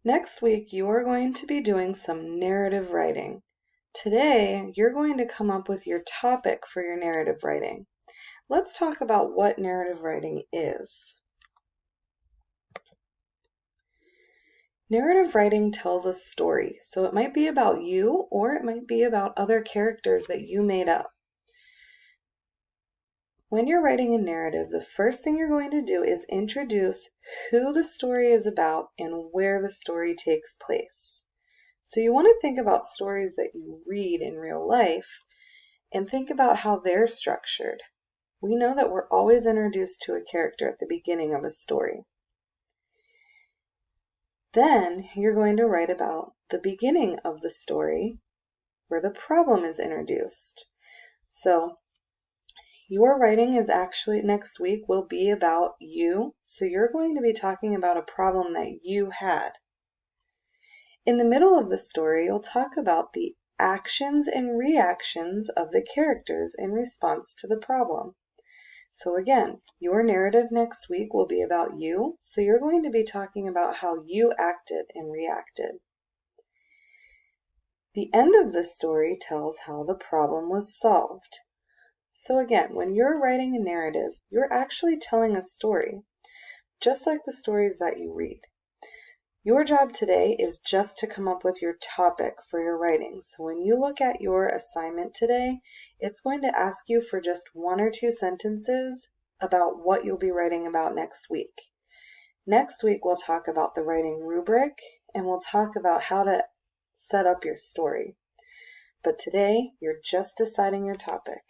Next week, you are going to be doing some narrative writing. Today, you're going to come up with your topic for your narrative writing. Let's talk about what narrative writing is. Narrative writing tells a story, so it might be about you or it might be about other characters that you made up. When you're writing a narrative, the first thing you're going to do is introduce who the story is about and where the story takes place. So you want to think about stories that you read in real life and think about how they're structured. We know that we're always introduced to a character at the beginning of a story. Then you're going to write about the beginning of the story where the problem is introduced. So your writing is actually next week will be about you. So you're going to be talking about a problem that you had. In the middle of the story, you'll talk about the actions and reactions of the characters in response to the problem. So again, your narrative next week will be about you. So you're going to be talking about how you acted and reacted. The end of the story tells how the problem was solved. So again, when you're writing a narrative, you're actually telling a story, just like the stories that you read. Your job today is just to come up with your topic for your writing. So when you look at your assignment today, it's going to ask you for just 1 or 2 sentences about what you'll be writing about next week. Next week, we'll talk about the writing rubric and we'll talk about how to set up your story. But today, you're just deciding your topic.